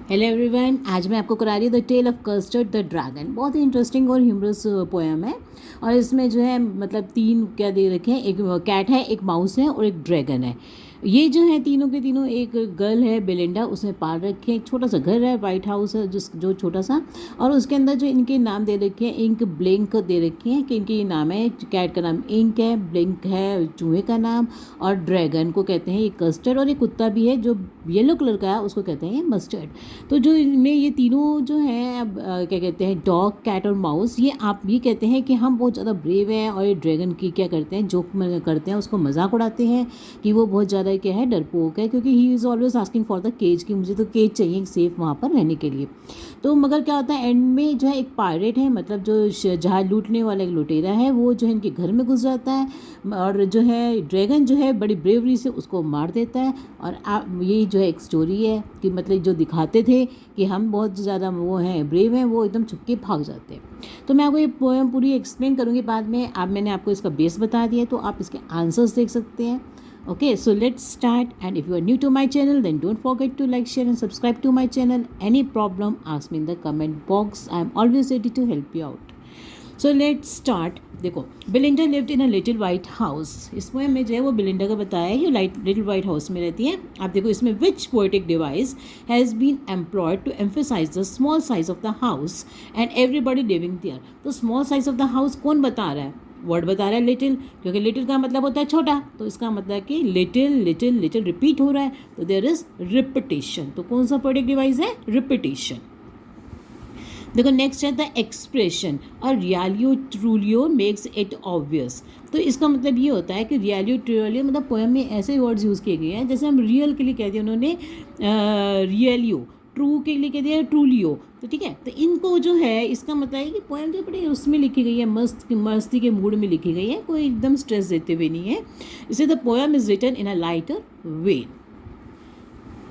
Hello everyone, आज मैं आपको करा रही हूँ the tale of Custard the dragon. बहुत ही इंटरेस्टिंग और ह्यूमरस पोएम है। और इसमें जो है मतलब तीन क्या दे रखे हैं, एक कैट है, एक माउस है और एक ड्रैगन है। ये जो है तीनों के तीनों, एक गर्ल है बेलिंडा, उसने पाल रखे हैं। एक छोटा सा घर है, वाइट हाउस है जो छोटा सा, और उसके अंदर जो इनके नाम दे रखे हैं, इंक ब्लिंक दे रखे हैं कि इनके ये नाम है। कैट का नाम इंक है, ब्लिंक है चूहे का नाम, और ड्रैगन को कहते हैं ये कस्टर्ड, और एक कुत्ता भी है जो येलो कलर का है, उसको कहते हैं ये मस्टर्ड। तो जो इनमें ये तीनों जो हैं, अब क्या कहते हैं, डॉग, कैट और माउस, ये आप भी कहते हैं कि हम बहुत ज़्यादा ब्रेव हैं। और ये ड्रैगन की क्या करते हैं, जोक करते हैं, उसको मजाक उड़ाते हैं कि वो बहुत ज़्यादा क्या है, डरपोक है, क्योंकि he is always asking for the cage, कि मुझे तो केज चाहिए सेफ वहाँ पर रहने के लिए। तो मगर क्या होता है, एंड में जो है एक पायरेट है, मतलब जो जहाज लूटने वाला एक लुटेरा है, वो जो है इनके घर में घुस जाता है, और जो है ड्रैगन जो है बड़ी ब्रेवरी से उसको मार देता है। और ये जो है एक स्टोरी है कि मतलब जो दिखाते थे कि हम बहुत ज़्यादा वो हैं, ब्रेव हैं, वो एकदम छुप के भाग जाते हैं। तो मैं आपको ये पोएम पूरी एक्सप्लेन करूँगी बाद में। अब मैंने आपको इसका बेस बता दिया, तो आप इसके आंसर्स देख सकते हैं। Okay, so let's start. And if you are new to my channel, then don't forget to like, share and subscribe to my channel. Any problem, ask me in the comment box. I am always ready to help you out. So let's start. देखो, Belinda lived in a little white house. इस poem में जो है वो Belinda का बताया है, ये लिटिल वाइट हाउस में रहती है। आप देखो इसमें which poetic device has been employed to emphasise the small size of the house and everybody living there. तो small size of the house कौन बता रहा है? वर्ड बता रहा है लिटिल, क्योंकि लिटिल का मतलब होता है छोटा, तो इसका मतलब है कि लिटिल लिटिल लिटिल रिपीट हो रहा है, तो देयर इज रिपीटिशन। तो कौन सा पोएटिक डिवाइस है? रिपीटिशन। देखो नेक्स्ट है द एक्सप्रेशन, और रियलियो ट्रूलियो मेक्स इट ऑब्वियस। तो इसका मतलब ये होता है कि रियलियो ट्रूलियो मतलब पोएम में ऐसे वर्ड्स यूज़ किए गए हैं, जैसे हम रियल के लिए कह दिया उन्होंने रियलियो, ट्रू के लिए कह दिया ट्रूलियो। तो ठीक है, तो इनको जो है इसका मतलब है कि पोएम जो बड़े उसमें लिखी गई है, मस्ती के मूड में लिखी गई है, कोई एकदम स्ट्रेस देते हुए नहीं है। इसे the poem is written in a lighter way.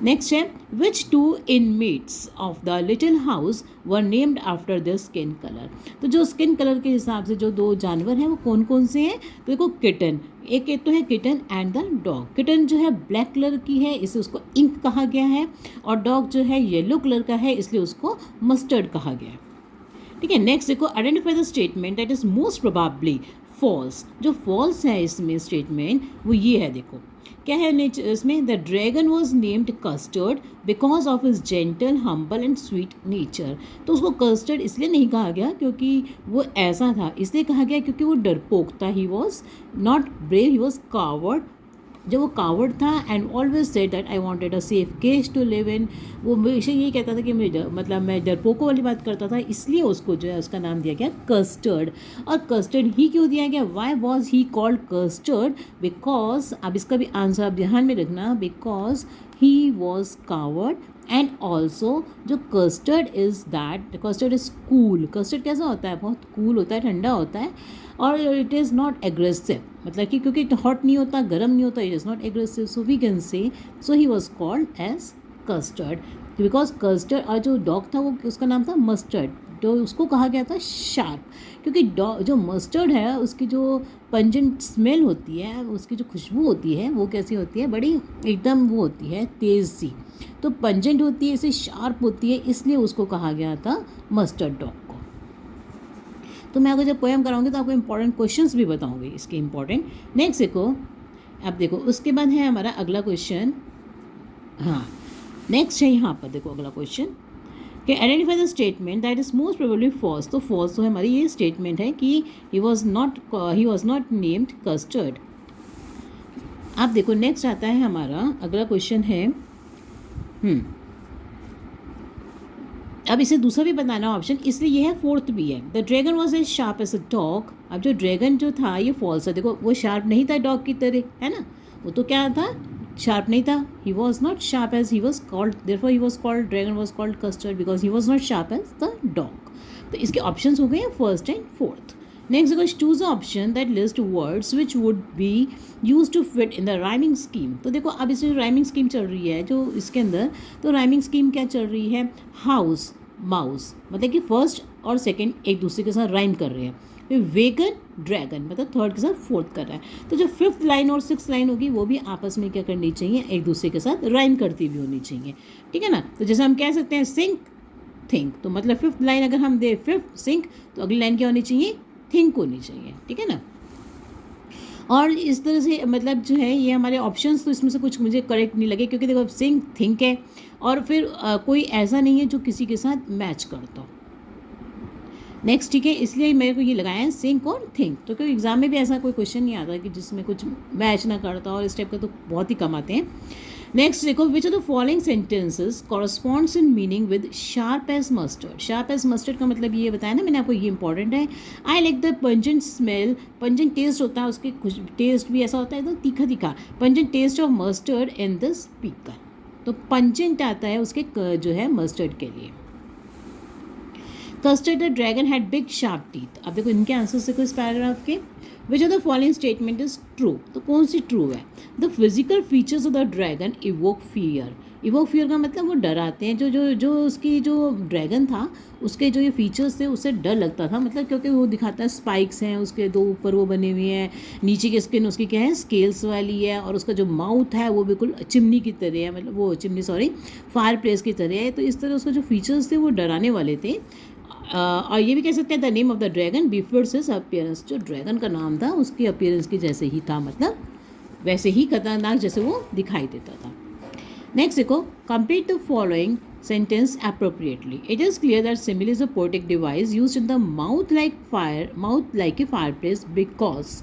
Next है which two inmates of the little house were named after their skin colour. तो जो स्किन कलर के हिसाब से जो दो जानवर हैं वो कौन कौन से हैं? तो देखो किटन, एक तो है kitten and the dog. Kitten जो है ब्लैक कलर की है, इसलिए उसको इंक कहा गया है, और डॉग जो है येलो कलर का है, इसलिए उसको मस्टर्ड कहा गया है। ठीक है, नेक्स्ट देखो identify the statement that is most probably false. जो फॉल्स है इसमें स्टेटमेंट वो ये है, देखो क्या है इसमें, the dragon was named custard because of his gentle humble and sweet nature. तो उसको कस्टर्ड इसलिए नहीं कहा गया क्योंकि वो ऐसा था, इसलिए कहा गया क्योंकि वो डरपोक था। He was not brave, he was coward. जब वो कावर्ड था and always said that I wanted a safe cage to live in. वो हमेशा यही कहता था कि मैं डरपोकों वाली बात करता था, इसलिए उसको जो है उसका नाम दिया गया कस्टर्ड। और कस्टर्ड ही क्यों दिया गया? Why was he called Custard? Because, अब इसका भी आंसर आप ध्यान में रखना, because he was coward and also जो Custard is that, custard is cool. Custard कैसा होता है? बहुत कूल होता है, ठंडा होता है, और इट इज़ नॉट एग्रेसिव, मतलब कि क्योंकि हॉट नहीं होता, गर्म नहीं होता, it is not aggressive, so we can say so he was called as Custard. Because Custard, और जो डॉग था वो उसका नाम था मस्टर्ड, तो उसको कहा गया था शार्प, क्योंकि जो मस्टर्ड है उसकी जो पंजेंट स्मेल होती है, उसकी जो खुशबू होती है वो कैसी होती है? बड़ी एकदम वो होती है तेज़ सी, तो पंजेंट होती है, इसे शार्प होती है, इसलिए उसको कहा गया था मस्टर्ड डॉग को। तो मैं आपको जब पोएम कराऊंगी तो आपको इंपॉर्टेंट क्वेश्चंस भी बताऊंगी इसके इंपॉर्टेंट। नेक्स्ट देखो, अब देखो उसके बाद है हमारा अगला क्वेश्चन। हाँ, नेक्स्ट है यहाँ पर देखो अगला क्वेश्चन कि identify the statement that is most probably false. तो फॉल्स तो हमारी ये स्टेटमेंट है कि he was not named Custard. आप देखो नेक्स्ट आता है हमारा अगला क्वेश्चन है, अब इसे दूसरा भी बताना ऑप्शन, इसलिए ये है फोर्थ भी है। The dragon was as sharp as a dog. अब जो ड्रैगन जो था ये फॉल्स है, देखो वो शार्प नहीं था डॉग की तरह, है ना, वो तो क्या था, शार्प नहीं था। He was not sharp as he was called, therefore he was called, dragon was called Custard because he was not sharp as the dog. तो इसके ऑप्शन हो गए हैं फर्स्ट एंड फोर्थ। नेक्स्ट देखो choose option that list words which would be use to fit in the rhyming scheme. तो देखो अब इसमें राइमिंग स्कीम चल रही है जो इसके अंदर, तो राइमिंग स्कीम क्या चल रही है? हाउस, माउस, मतलब कि फर्स्ट और सेकंड एक दूसरे के साथ राइम कर रहे हैं। फिर वेगन ड्रैगन, मतलब थर्ड के साथ फोर्थ कर रहा है। तो जो फिफ्थ लाइन और सिक्स लाइन होगी वो भी आपस में क्या करनी चाहिए, एक दूसरे के साथ राइम करती भी होनी चाहिए, ठीक है ना। तो जैसे हम कह सकते हैं सिंक थिंक, तो मतलब फिफ्थ लाइन अगर हम दे फिफ्थ सिंक, तो अगली लाइन क्या होनी चाहिए, थिंक होनी चाहिए, ठीक है ना। और इस तरह से मतलब जो है ये हमारे ऑप्शंस, तो इसमें से कुछ मुझे करेक्ट नहीं लगे, क्योंकि देखो अब सिंक थिंक है और फिर कोई ऐसा नहीं है जो किसी के साथ मैच करता हो। नेक्स्ट, ठीक है, इसलिए मेरे को ये लगाया है सिंक और थिंक। तो क्योंकि एग्जाम में भी ऐसा कोई क्वेश्चन नहीं आता कि जिसमें कुछ मैच ना करता, और इस टाइप का तो बहुत ही कम आते हैं। नेक्स्ट देखो, which are the following sentences corresponds in meaning with sharp as mustard. Sharp as mustard का मतलब ये बताया ना मैंने आपको, ये इंपॉर्टेंट है। I like the pungent smell, pungent taste होता है उसके, कुछ टेस्ट भी ऐसा होता है तो तीखा तीखा, pungent taste of mustard in the speaker. तो पंजेंट आता है उसके जो है मस्टर्ड के लिए। Custard the dragon had big sharp teeth. अब देखो इनके आंसर से इस पैराग्राफ के, which are the following statement is true. तो कौन सी ट्रू है, the physical features of the dragon evoke fear. Evoke fear का मतलब वो डराते हैं, जो उसकी जो ड्रैगन था उसके जो ये फीचर्स थे उससे डर लगता था, मतलब क्योंकि वो दिखाता है स्पाइक्स हैं उसके, दो ऊपर वो बने हुए हैं, नीचे की स्किन उसकी क्या है स्केल्स वाली है, और उसका जो माउथ है वो बिल्कुल चिमनी की तरह है, मतलब वो चिमनी सॉरी फायर प्लेस की तरह है। तो इस तरह उसका जो फीचर्स थे वो डराने वाले थे। और ये भी कह सकते हैं the name of the dragon before his appearance, जो ड्रैगन का नाम था उसकी अपीयरेंस की जैसे ही था, मतलब वैसे ही खतरनाक जैसे वो दिखाई देता था। नेक्स्ट देखो, complete the following sentence appropriately. It is clear that simile is a poetic device used in the mouth like a fire place, because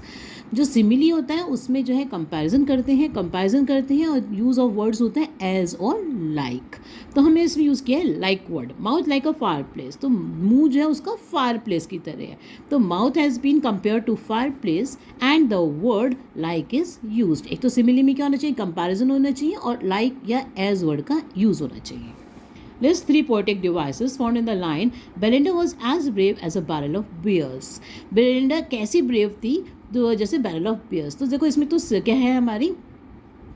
जो सिमिली होता है उसमें जो है कंपैरिजन करते हैं और यूज़ ऑफ वर्ड्स होता है एज और लाइक। तो हमने इसमें यूज़ किया है like word, mouth like a fire place, तो मुंह जो है उसका फायर प्लेस की तरह है, तो mouth has been compare to fire place and the word like is used. एक तो सिमिली में क्या होना चाहिए, कंपैरिजन होना चाहिए, और लाइक या एज वर्ड का यूज़ होना चाहिए। List three poetic devices found in the line Belinda was as brave as a barrel of beers. Belinda कैसी brave थी, तो जैसे barrel of beers। तो देखो इसमें तो क्या है हमारी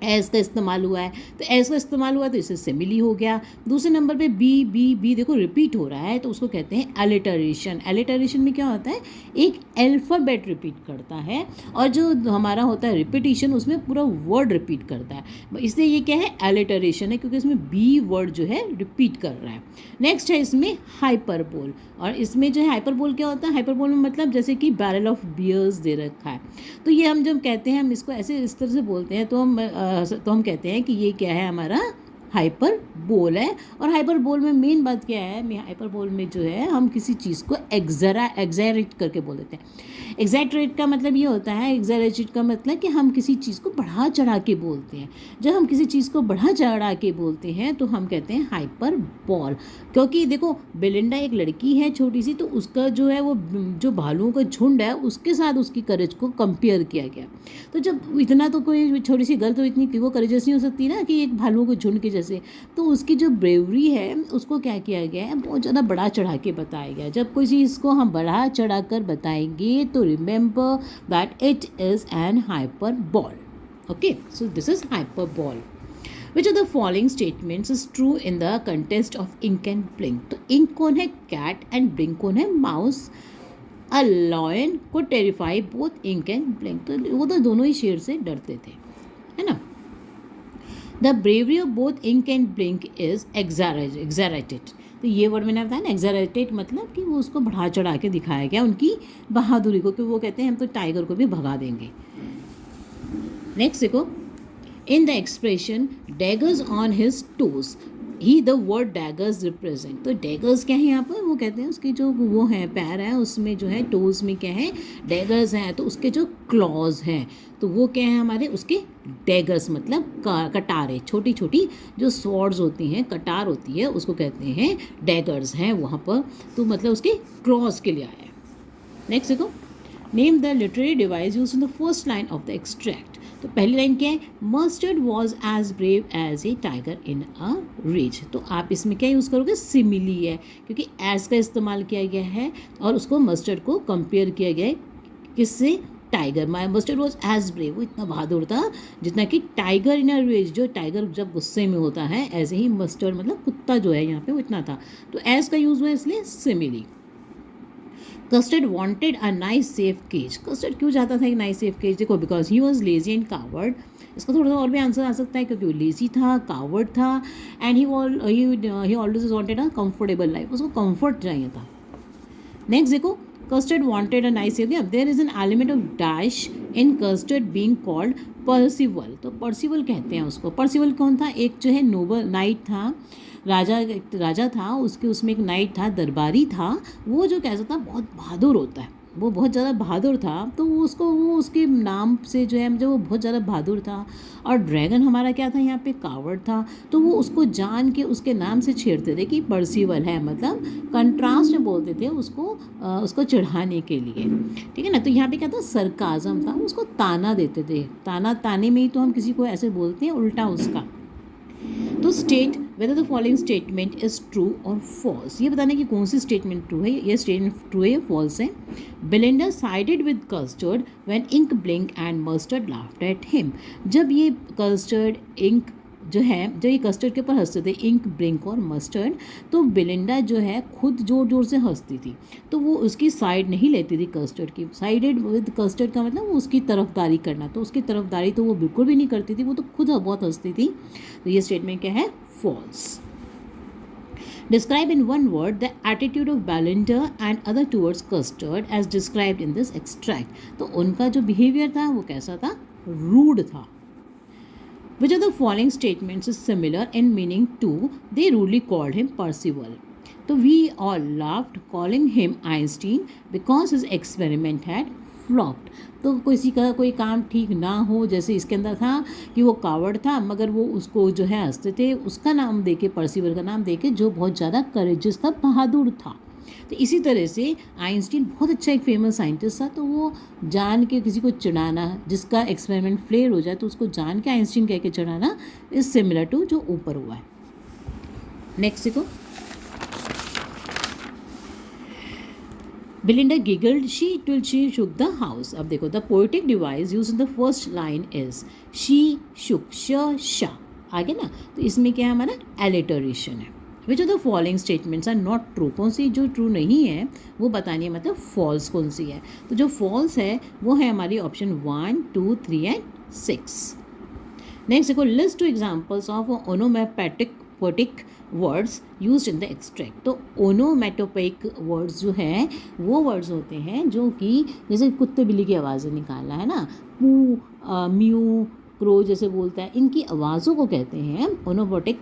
एज का इस्तेमाल हुआ है, तो एज का इस्तेमाल हुआ तो इससे सिमिली हो गया। दूसरे नंबर पे बी देखो रिपीट हो रहा है, तो उसको कहते हैं एलिटरेशन। एलिटरेशन में क्या होता है, एक अल्फ़ाबेट रिपीट करता है, और जो हमारा होता है रिपीटिशन उसमें पूरा वर्ड रिपीट करता है, इसलिए ये क्या है एलिटरेशन है, क्योंकि इसमें बी वर्ड जो है रिपीट कर रहा है। नेक्स्ट है इसमें हाइपरबोल, और इसमें जो है हाइपरबोल क्या होता है, हाइपरबोल में मतलब जैसे कि बैरल ऑफ बियर्स दे रखा है, तो ये हम जब कहते हैं हम इसको ऐसे इस तरह से बोलते हैं, तो हम कहते हैं कि ये क्या है हमारा हाइपर बोल है। और हाइपर बोल में मेन बात क्या है, हाइपर बोल में जो है हम किसी चीज़ को एग्जैरेट करके बोल देते हैं। एग्जैक्टरेट का मतलब ये होता है, एग्जैरेटेड का मतलब कि हम किसी चीज़ को बढ़ा चढ़ा के बोलते हैं। जब हम किसी चीज़ को बढ़ा चढ़ा के बोलते हैं तो हम कहते हैं हाइपर बॉल। क्योंकि देखो बेलिंडा एक लड़की है छोटी सी, तो उसका जो है वो जो भालुओं का झुंड है उसके साथ उसकी करेज को कंपेयर किया गया। तो जब इतना तो कोई छोटी सी गर्ल तो इतनी वो करेजस नहीं हो सकती ना कि एक भालुओं को झुंड के जैसे, तो उसकी जो ब्रेवरी है उसको क्या किया गया है, बहुत ज़्यादा बढ़ा चढ़ा के बताया गया। जब कोई चीज़ को हम बढ़ा चढ़ा कर बताएंगे तो remember that it is an hyper ball. Okay, so this is hyper ball. Which of the following statements is true in the context of ink and blink? तो ink कौन है, कैट, एंड ब्लिंक कौन है, mouse. A lion को terrify both Ink and Blink, तो वो तो दोनों ही शेर से डरते थे, है ना। The bravery of both Ink and Blink is exaggerated. तो ये वर्ड मैंने बताया ना, एग्जैरेटेड मतलब कि वो उसको बढ़ा चढ़ा के दिखाया गया उनकी बहादुरी को, क्योंकि वो कहते हैं हम तो टाइगर को भी भगा देंगे। नेक्स्ट देखो, in the expression daggers on his toes, he the word daggers represent। तो daggers क्या है यहाँ पर, वो कहते हैं उसके जो वो है पैर है उसमें जो है toes में क्या है daggers हैं, तो उसके जो claws हैं तो वो क्या है हमारे उसके daggers मतलब कटारें, छोटी छोटी जो swords होती हैं, कटार होती है उसको कहते हैं daggers हैं वहाँ पर, तो मतलब उसके claws के लिए आया है। नेक्स्ट देखो, name the literary device used in the first line of the extract. तो पहली लाइन क्या है, Mustard was as brave as a tiger in a rage. तो आप इसमें क्या यूज़ करोगे, सिमिली है, क्योंकि एज का इस्तेमाल किया गया है और उसको मस्टर्ड को कंपेयर किया गया है किससे, tiger. Mustard was as brave, वो इतना बहादुर था जितना कि टाइगर इन अ रेज, जो टाइगर जब गुस्से में होता है ऐसे ही मस्टर्ड मतलब कुत्ता जो है यहाँ पे वो इतना था, तो एज का यूज़ हुआ इसलिए simile. Custard wanted a nice safe cage. Custard क्यों चाहता था एक नाइस सेफ केज? देखो, because he was lazy and coward. इसका थोड़ा सा और भी आंसर आ सकता है, क्योंकि वो लेजी था, कावर्ड था, and he always wanted a comfortable life. उसको कंफर्ट चाहिए था। नेक्स्ट देखो, Custard wanted a nice safe. There is an element of dash in Custard being called Percival. तो पर्सिवल कहते हैं उसको। पर्सिवल कौन था? एक जो है नोबल नाइट था, राजा था, उसके उसमें एक नाइट था, दरबारी था। वो जो कैसा था, बहुत बहादुर होता है, वो बहुत ज़्यादा बहादुर था, तो वो उसके नाम से जो है, जो वो बहुत ज़्यादा बहादुर था। और ड्रैगन हमारा क्या था यहाँ पे? कावर्ड था। तो वो उसको जान के उसके नाम से छेड़ते थे कि पर्सिवल है, मतलब कंट्रास्ट में बोलते थे उसको चिढ़ाने के लिए, ठीक है ना। तो यहाँ पे क्या था? सरकाज़म था, उसको ताना देते थे। ताने में ही तो हम किसी को ऐसे बोलते हैं, उल्टा उसका। तो state whether the following statement is true और फॉल्स। ये बताने की कौन सी स्टेटमेंट ट्रू है, ये स्टेटमेंट ट्रू है या फॉल्स है। Belinda sided with Custard when Ink Blink and Mustard laughed at him. जब ये कस्टर्ड इंक जो है, जब ये कस्टर्ड के ऊपर हंसते थे, इंक, ब्लिंक और मस्टर्ड, तो बेलिंडा जो है खुद जोर जोर से हंसती थी, तो वो उसकी साइड नहीं लेती थी कस्टर्ड की। साइडेड विद कस्टर्ड का मतलब वो उसकी तरफदारी करना, तो उसकी तरफदारी तो वो बिल्कुल भी नहीं करती थी, वो तो खुद बहुत हंसती थी। तो ये स्टेटमेंट क्या है? False. Describe in one word the attitude of Belinda and other towards custard as described in this extract. तो उनका जो behavior था वो कैसा था? रूड था। Which of the following statements is similar in meaning to they rudely called him Percival? तो we all laughed calling him Einstein because his experiment had flopped. तो किसी का कोई काम ठीक ना हो, जैसे इसके अंदर था कि वो कावड़ था, मगर वो उसको जो है हंसते थे, उसका नाम देके, पर्सिवल का नाम देके, जो बहुत ज़्यादा करेजियस था, बहादुर था। तो इसी तरह से आइंस्टीन बहुत अच्छा एक फेमस साइंटिस्ट था, तो वो जान के किसी को चिढ़ाना, जिसका एक्सपेरिमेंट फेल हो जाए तो उसको जान के आइंस्टीन कह के चिढ़ाना इज सिमिलर टू जो ऊपर हुआ है। नेक्स्ट देखो, Belinda giggled till she shook the house. अब देखो, the poetic device used in the first line is she shook, sh, आगे ना, तो इसमें क्या है? हमारा alliteration है। Which of the following statements are not true? कौन सी जो ट्रू नहीं है वो बतानी है, मतलब false कौन सी है? तो जो false है वो है हमारी ऑप्शन 1, 2, 3 एंड 6। नेक्स्ट देखो, list two examples of onomatopoeic words used in the extract. तो ओनोमैटोपोइक वर्ड्स जो हैं वो वर्ड्स होते हैं जो कि जैसे कुत्ते बिल्ली की आवाज़ें निकालना है ना, पू, म्यू, क्रो जैसे बोलता है, इनकी आवाज़ों को कहते हैं ओनोपोटिक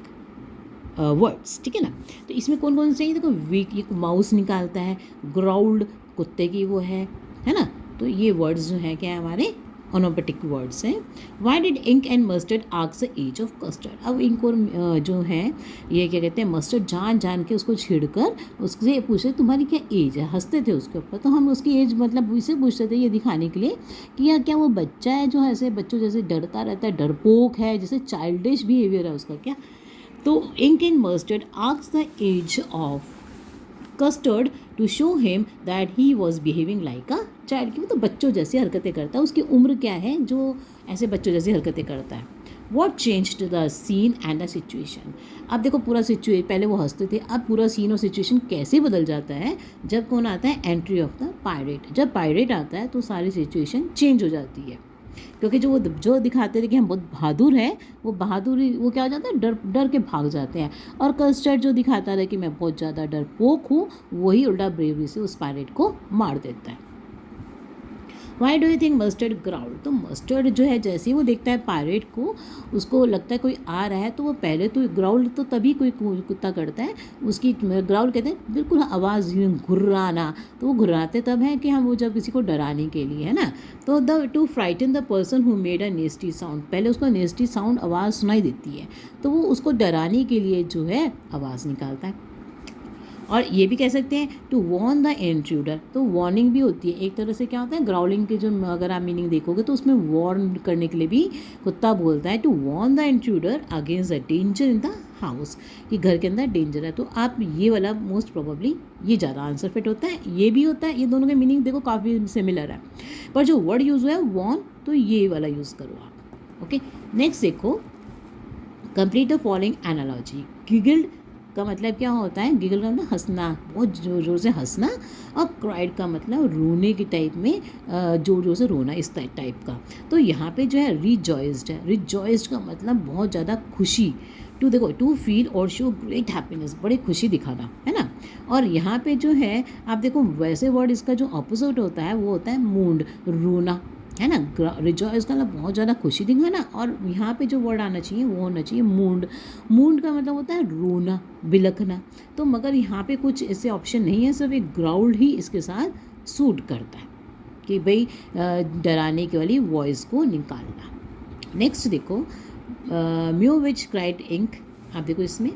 वर्ड्स, ठीक है ना। तो इसमें कौन कौन से हैं? देखो, वीक एक माउस निकालता है, ग्राउल्ड कुत्ते की वो है ना। तो ये वर्ड्स जो हैं क्या है? हमारे ओनोपोटिक वर्ड्स हैं। Why did Ink and Mustard ask the age of Custard. अब इंक और जो है ये क्या कहते हैं, मस्टर्ड जान के उसको छेड़कर उससे पूछे तुम्हारी क्या एज है, हंसते थे उसके ऊपर। तो हम उसकी एज मतलब इसे पूछते थे ये दिखाने के लिए कि क्या वो बच्चा है जो ऐसे बच्चों जैसे डरता रहता है, डरपोक है, जैसे चाइल्डिश बिहेवियर है उसका क्या। तो Ink and Mustard ask the age of Custard to show him that he was behaving like a child, कि वो तो बच्चों जैसी हरकतें करता है, उसकी उम्र क्या है जो ऐसे बच्चों जैसी हरकतें करता है। What changed the scene and the situation. अब देखो पूरा सिचुएशन, पहले वो हंसते थे, अब पूरा सीन और सिचुएशन कैसे बदल जाता है जब कौन आता है? Entry of the pirate. जब पायरेट आता है तो सारी सिचुएशन चेंज हो जाती है, क्योंकि जो दिखाते थे कि हम बहुत बहादुर हैं, वो बहादुरी वो क्या हो जाता है? डर के भाग जाते हैं। और कस्टर्ड जो दिखाता था कि मैं बहुत ज़्यादा डरपोक हूँ, वही उल्टा ब्रेवरी से उस पायरेट को मार देता है। Why do you think Mustard growled. तो मस्टर्ड जो है जैसे ही वो देखता है पायरेट को, उसको लगता है कोई आ रहा है, तो वो पहले तो ग्राउल्ड तो तभी कोई कुत्ता करता है, उसकी ग्राउल्ड कहते हैं बिल्कुल आवाज़ घुर्राना। तो वो घुर्राते तब है कि हम वो जब किसी को डराने के लिए, है ना। तो to frighten the person who made a nasty sound, पहले उसको नेस्टी साउंड आवाज़ सुनाई देती है, तो वो उसको डराने के लिए जो है आवाज़ निकालता है। और ये भी कह सकते हैं टू वॉर्न द इंट्रूडर, तो वार्निंग भी होती है एक तरह से। क्या होता है? ग्राउलिंग के जो अगर आप मीनिंग देखोगे तो उसमें वार्न करने के लिए भी कुत्ता बोलता है, to warn the intruder against the danger in the house, कि घर के अंदर डेंजर है। तो आप ये वाला मोस्ट प्रोबेबली ये ज़्यादा आंसर फिट होता है, ये भी होता है। ये दोनों के मीनिंग देखो काफ़ी सिमिलर है, पर जो वर्ड यूज़ हुआ है वॉर्न, तो ये वाला यूज़ करो आप। ओके, नेक्स्ट देखो, complete the following analogy. Giggled का मतलब क्या होता है, गिगल का मतलब हंसना, बहुत जोर जोर से हंसना, और क्राइड का मतलब रोने के टाइप में, जोर जोर से रोना, इस टाइप का। तो यहाँ पे जो है रिजॉइस्ड है, रिजॉइस्ड का मतलब बहुत ज़्यादा खुशी, टू देखो टू फील और शो ग्रेट हैप्पीनेस, बड़ी खुशी दिखाना, है ना। और यहाँ पे जो है आप देखो वैसे वर्ड इसका जो अपोजिट होता है वो होता है मूड, रोना, है ना। रिजॉइस का मतलब बहुत ज़्यादा खुशी दिखाना, और यहाँ पे जो वर्ड आना चाहिए वो होना चाहिए मूड। मूड का मतलब होता है रोना, बिलखना। तो मगर यहाँ पे कुछ ऐसे ऑप्शन नहीं है, सिर्फ एक ग्राउल्ड ही इसके साथ सूट करता है कि भाई डराने की वाली वॉइस को निकालना। नेक्स्ट देखो, म्यू विच क्राइड इंक, आप देखो इसमें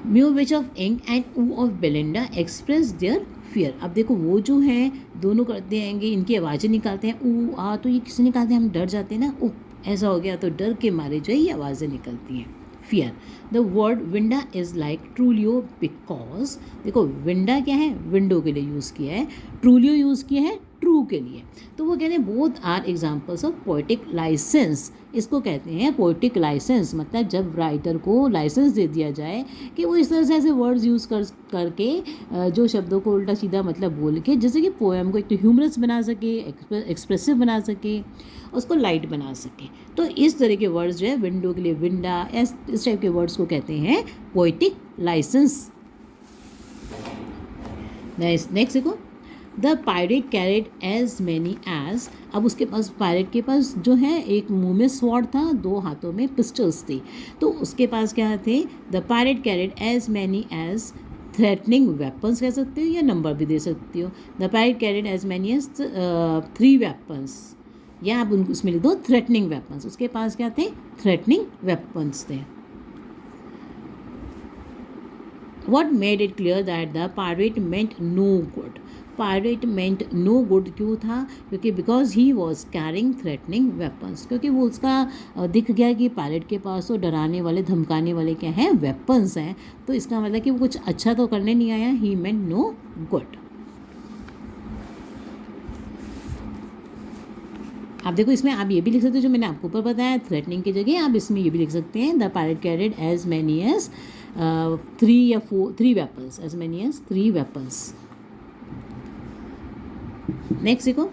mew which of Ink and ooh of Belinda express their fear. अब देखो वो जो हैं दोनों करते हैंगे, इनकी आवाज़ें निकालते हैं, ऊ आ, तो ये किससे निकालते हैं, हम डर जाते हैं ना, ऊ ऐसा हो गया, तो डर के मारे जो है ये आवाज़ें निकलती हैं, फियर। द वर्ड विंडा इज़ लाइक ट्रूलियो बिकॉज, देखो विंडा क्या है, विंडो के लिए यूज़ किया है, ट्रूलियो यूज़ किया है ट्रू के लिए। तो वो कहते हैं both are examples of poetic license, इसको कहते हैं पोएटिक लाइसेंस, मतलब जब राइटर को लाइसेंस दे दिया जाए कि वो इस तरह से ऐसे वर्ड्स यूज़ करके जो शब्दों को उल्टा सीधा मतलब बोल के, जैसे कि पोएम को एक तो ह्यूमरस बना सके, एक्सप्रेसिव बना सके, उसको लाइट बना सके। तो इस तरह के वर्ड्स जो है विंडो के लिए विंडा, इस टाइप के वर्ड्स को कहते हैं पोएटिक लाइसेंस। नेक्स्ट देखो, the pirate carried as many as, अब उसके पास पायरेट के पास जो है एक मुंह में स्वॉर्ड था, दो हाथों में पिस्टल्स थी, तो उसके पास क्या थे, the pirate carried as many as threatening weapons कह सकते हो या नंबर भी दे सकती हो। The pirate carried as many as 3 weapons, या आप उसमें लिख दो थ्रेटनिंग वेपन्स, उसके पास क्या थे, थ्रेटनिंग वेपन्स थे। What made it clear that the pirate meant no good? Pirate meant no good क्यों था, क्योंकि because he was carrying threatening weapons, क्योंकि वो उसका दिख गया कि पायरेट के पास तो डराने वाले धमकाने वाले क्या हैं, वेपन्स हैं, तो इसका मतलब कि वो कुछ अच्छा तो करने नहीं आया, he meant no good। आप देखो इसमें आप ये भी लिख सकते हो जो मैंने आपको ऊपर बताया, थ्रेटनिंग की जगह आप इसमें ये भी लिख सकते हैं, the pirate carried as many as 3 या 4 weapons, as many as 3 weapons. Next देखो,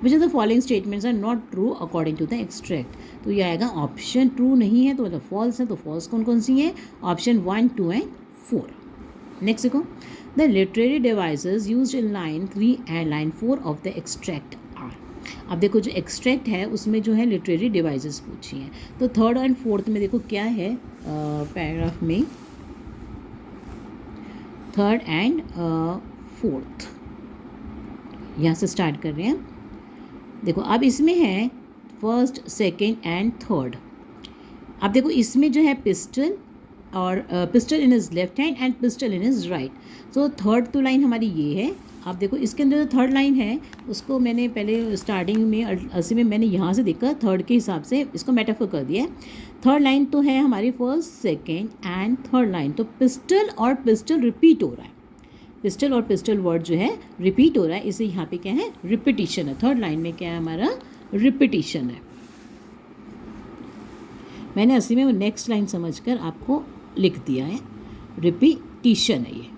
which of the following statements are not true according to the extract, तो ये आएगा ऑप्शन ट्रू नहीं है तो मतलब फॉल्स है, तो फॉल्स कौन कौन सी है, ऑप्शन 1, 2 एंड 4। नेक्स्ट देखो, the literary devices used in line 3 and line 4 of the extract are. अब देखो जो एक्सट्रैक्ट है उसमें जो है लिटरेरी डिवाइसेस पूछी हैं, तो 3rd एंड 4th में देखो क्या है, पैराग्राफ में 3rd एंड 4th यहाँ से स्टार्ट कर रहे हैं। देखो अब इसमें है 1st, 2nd एंड 3rd। अब देखो इसमें जो है पिस्टल और pistol in his left hand and pistol in his right, तो 3rd तो लाइन हमारी ये है। आप देखो इसके अंदर जो 3rd लाइन है उसको मैंने पहले स्टार्टिंग में असली में मैंने यहाँ से देखकर 3rd के हिसाब से इसको मेटाफर कर दिया है। 3rd लाइन तो है हमारी 1st, 2nd and 3rd line, तो पिस्टल और पिस्टल रिपीट हो रहा है, पिस्टल और पिस्टल वर्ड जो है रिपीट हो रहा है, इसे यहाँ पे क्या है, रिपीटिशन है। 3rd लाइन में क्या है हमारा, रिपीटिशन है। मैंने असली में नेक्स्ट लाइन समझकर आपको लिख दिया है, रिपीटिशन है ये,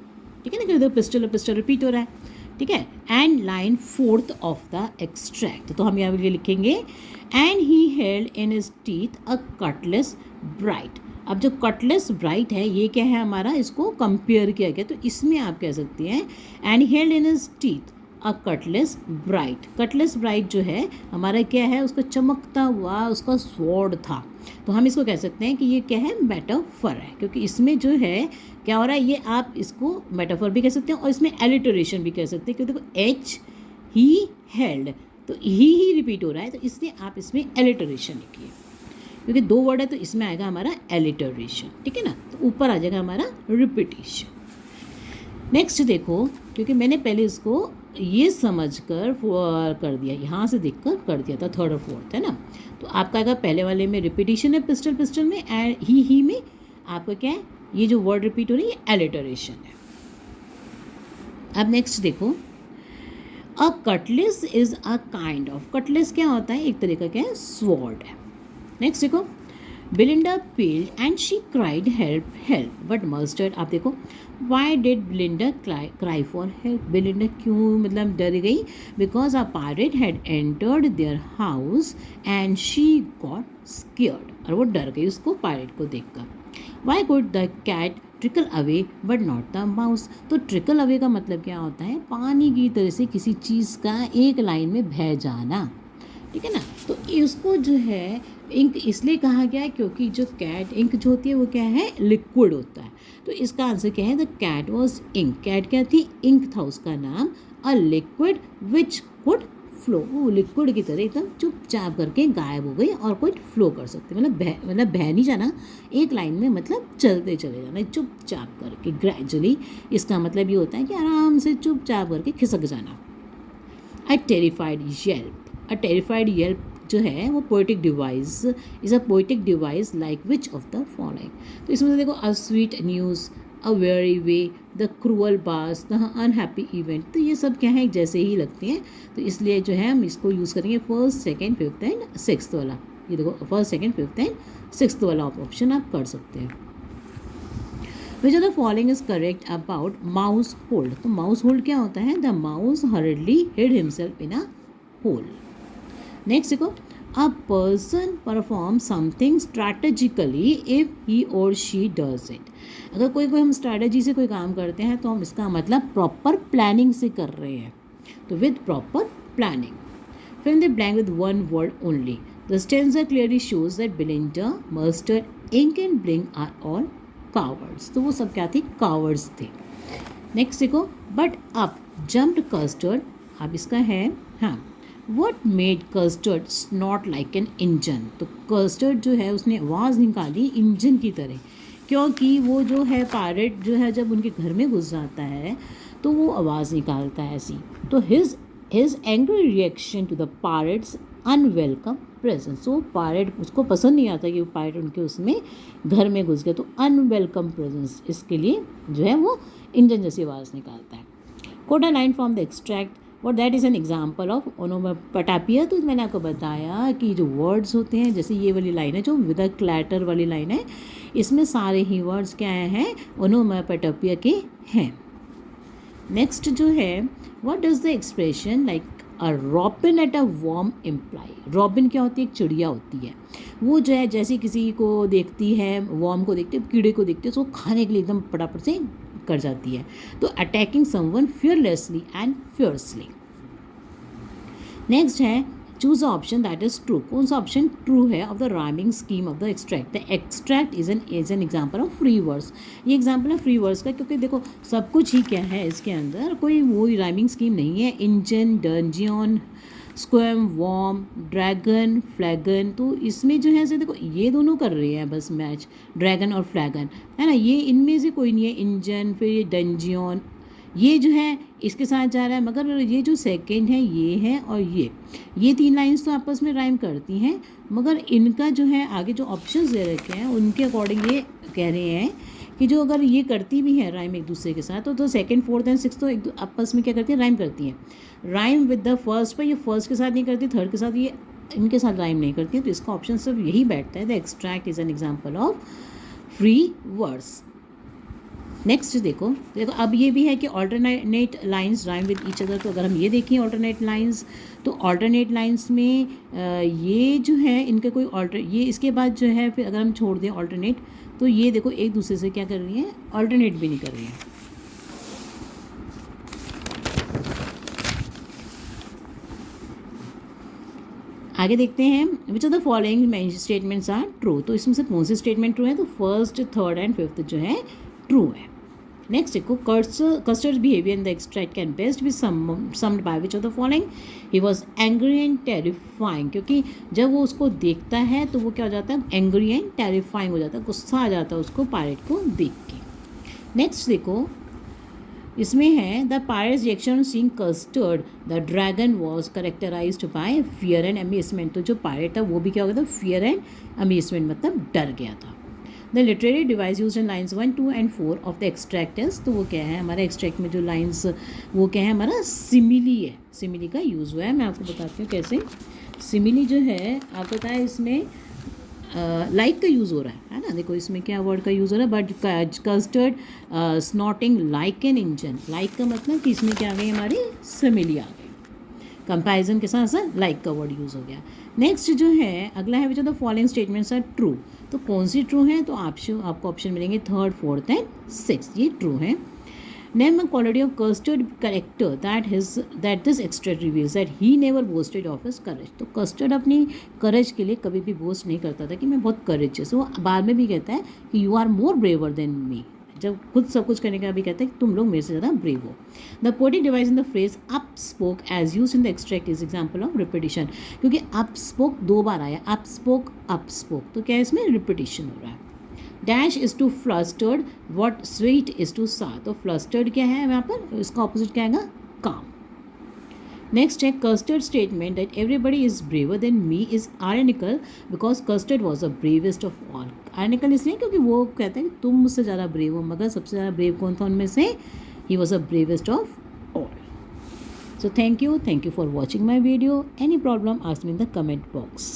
ठीक है ना, क्योंकि पिस्टल और पिस्टल रिपीट हो रहा है, ठीक है। And line 4th of the extract, तो हम यहाँ पे लिखेंगे and he held in his teeth a Cutlass bright. अब जो कटलेस ब्राइट है ये क्या है हमारा, इसको कंपेयर किया गया, तो इसमें आप कह सकते हैं and held in his teeth a Cutlass bright. Cutlass bright जो है हमारा क्या है, उसका चमकता हुआ उसका स्वॉर्ड था, तो हम इसको कह सकते हैं कि ये क्या है, मेटाफर है, क्योंकि इसमें जो है क्या हो रहा है, ये आप इसको मेटाफर भी कह सकते हैं और इसमें एलिटरेशन भी कह सकते हैं, क्योंकि देखो एच ही हेल्ड, तो ही रिपीट हो रहा है, तो इसलिए आप इसमें एलिटरेशन लिखिए, क्योंकि 2 वर्ड है तो इसमें आएगा हमारा एलिटरेशन, ठीक है ना, तो ऊपर आ जाएगा हमारा रिपीटिशन। नेक्स्ट देखो, क्योंकि मैंने पहले इसको ये समझकर कर दिया, यहाँ से देखकर कर दिया था 3rd और 4th, है ना, तो आपका आएगा पहले वाले में रिपीटिशन है पिस्टल पिस्टल में, एंड ही में आपका क्या है, ये जो वर्ड रिपीट हो रही है एलिटरेशन है। अब नेक्स्ट देखो, a cutlass is a kind of, cutlass क्या होता है, एक तरह का क्या है, स्वॉर्ड है। नेक्स्ट देखो, Belinda paled and she cried help help but Mustard, आप देखो why did Belinda cry for help, Belinda क्यों मतलब डर गई, because a pirate had entered their house and she got scared, और वो डर गई उसको पायरेट को देखकर। Why could the cat trickle away but not the mouse, तो ट्रिकल अवे का मतलब क्या होता है, पानी की तरह से किसी चीज़ का एक लाइन में बह जाना, ठीक है ना। तो इसको जो है इंक इसलिए कहा गया है क्योंकि जो कैट इंक जो होती है वो क्या है, लिक्विड होता है। तो इसका आंसर क्या है, the cat was Ink, cat क्या थी, इंक था उसका नाम, a liquid which could flow, वो लिक्विड की तरह एकदम चुपचाप करके गायब हो गई और कोई फ्लो कर सकते, मतलब बह नहीं जाना एक लाइन में, मतलब चलते चले जाना चुपचाप करके ग्रेजुअली, इसका मतलब ये होता है कि आराम से चुपचाप करके खिसक जाना। अ टेरिफाइड येल्प, अ टेरिफाइड येल्प जो है वो poetic device is a poetic device like which of the following, तो इसमें से देखो a sweet news, a very way, the cruel बास, द अनहैप्पी इवेंट, तो ये सब क्या है एक जैसे ही लगते हैं, तो इसलिए जो है हम इसको यूज़ करेंगे first second fifth and sixth वाला, ये देखो first second fifth and sixth वाला ऑप्शन आप कर सकते हैं। Which of the following is correct about mouse hold, तो माउस होल्ड क्या होता है, the mouse hardly hid himself in a hole. Next देखो, a person perform something strategically if he और शी डज इट, अगर कोई हम स्ट्रैटेजी से कोई काम करते हैं तो हम इसका मतलब प्रॉपर प्लानिंग से कर रहे हैं, तो with proper planning. Fill the blank with one word only, the sentence clearly shows that Belinda, Mustard, Ink and Blink are all cowards, तो वो सब क्या थे, कावर्ड्स थे। नेक्स्ट देखो, बट अप जम्प्ड कस्टर्ड, अब इसका है हाँ, what made custard not like an engine, तो कस्टर्ड जो है उसने आवाज़ निकाली इंजन की तरह, क्योंकि वो जो है पायरेट जो है जब उनके घर में घुस जाता है तो वो आवाज़ निकालता है ऐसी, तो his angry reaction to the pirate's unwelcome presence, वो पायरेट उसको पसंद नहीं आता कि वो पायरेट उनके उसमें घर में घुस गया, तो अनवेलकम प्रेजेंस इसके लिए जो है वो इंजन जैसी आवाज़ निकालता है। Quote a line from the extract, और that is an example of onomatopoeia, तो मैंने आपको बताया कि जो वर्ड्स होते हैं, जैसे ये वाली लाइन है जो विद अ क्लैटर वाली लाइन है, इसमें सारे ही वर्ड्स क्या हैं, ओनोमेटोपोइया के हैं। नेक्स्ट जो है, what does the expression like a robin at a worm imply, robin क्या होती है, एक चिड़िया होती है, वो जो है जैसे किसी को देखती है, वॉर्म को देखती है, कीड़े को देखती है, उसको खाने के लिए एकदम फटाफट से कर जाती है, तो attacking someone fearlessly and fiercely. Next है, choose the option that is true, कौन सा ऑप्शन ट्रू है of the rhyming scheme of the extract, the extract is an example of free words, ये एग्जाम्पल है फ्री वर्ड्स का, क्योंकि देखो सब कुछ ही क्या है इसके अंदर, कोई वो राइमिंग स्कीम नहीं है, engine, dungeon, squirm, worm, dragon, flagon, तो इसमें जो है से देखो ये दोनों कर रहे हैं बस मैच, ड्रैगन और फ्लैगन है ना, ये इनमें से कोई नहीं है, इंजन, फिर ये डंजियन, ये जो है इसके साथ जा रहा है, मगर ये जो सेकंड है ये है और ये तीन लाइंस तो आपस में राइम करती हैं, मगर इनका जो है आगे जो ऑप्शंस दे रखे हैं उनके अकॉर्डिंग ये कह रहे हैं कि जो अगर ये करती भी है राइम एक दूसरे के साथ, तो सेकंड, फोर्थ एंड सिक्स तो एक आपस में क्या करती है, राइम करती हैं, राइम विद द फर्स्ट, पर ये फर्स्ट के साथ नहीं करती, थर्ड के साथ ये इनके साथ राइम नहीं करती, तो इसका ऑप्शन सिर्फ यही बैठता है, the extract is an example of free words. Next देखो अब ये भी है कि alternate lines rhyme with each other, तो अगर हम ये देखें ऑल्टरनेट लाइंस, तो ऑल्टरनेट लाइंस में ये जो है इनका कोई ये इसके बाद जो है फिर अगर हम छोड़ दें ऑल्टरनेट, तो ये देखो एक दूसरे से क्या कर रही हैं, ऑल्टरनेट भी नहीं कर रही हैं। आगे देखते हैं, which of the following statements are true, तो इसमें से कौन से स्टेटमेंट ट्रू है, तो फर्स्ट, थर्ड एंड फिफ्थ जो है ट्रू है। नेक्स्ट देखो, Custard behaviour in the extract can best be summed by which of the following, he was angry and terrifying, क्योंकि जब वो उसको देखता है तो वो क्या हो जाता है, एंग्री एंड टेरिफाइंग हो जाता है, गुस्सा आ जाता है उसको पायरेट को देख के। नेक्स्ट देखो, इसमें है the pirates reaction seeing custard the dragon was characterised bye fear and amazement, तो जो पायरेट था वो भी क्या हो गया था, फियर एंड अमेजमेंट, मतलब डर गया था। The literary device use in lines 1, 2 and 4 of the extract is, तो वो क्या है हमारा एक्सट्रैक्ट में जो लाइन्स वो क्या है हमारा, सिमिली है, सिमिली का यूज़ हुआ है, मैं आपको बताती हूँ कैसे। सिमिली जो है आपको पता है इसमें लाइक का यूज़ हो रहा है ना, देखो इसमें क्या वर्ड का यूज़ हो रहा है, but custard snorting like an engine. Like का मतलब कि इसमें क्या आ गई हमारी सिमिली आ गई, कंपैरिजन के साथ साथ लाइक का वर्ड यूज़ हो गया। नेक्स्ट जो है अगला है which of the following statements are true. तो कौन सी ट्रू है, तो आपको ऑप्शन मिलेंगे 3rd, 4th एंड 6th, ये ट्रू है। Name a quality of Custard character that this extract reveals that he never boasted of his courage. तो कस्टर्ड अपनी करेज के लिए कभी भी बोस्ट नहीं करता था कि मैं बहुत करेजियस हूँ। वो बाद में भी कहता है कि you are more braver than me, जब खुद सब कुछ करने का भी कहता है कि तुम लोग मेरे से ज़्यादा ब्रेव हो। The poetic device in the phrase up spoke as use in the extract is example of repetition, क्योंकि अप स्पोक 2 बार आया, अप स्पोक, तो क्या है इसमें रिपीटिशन हो रहा है। Dash is too flustered what sweet is too sour. तो फ्लस्टर्ड क्या है यहाँ पर, इसका ऑपोजिट क्या आएगा, काम। नेक्स्ट है custard statement that everybody is braver than me is ironical because custard was the bravest of all. Ironical इसलिए क्योंकि वो कहते हैं कि तुम मुझसे ज़्यादा ब्रेव हो, मगर सबसे ज़्यादा ब्रेव कौन था उनमें से, he was the bravest of all. So thank you for watching my video. Any problem, ask me in the comment box.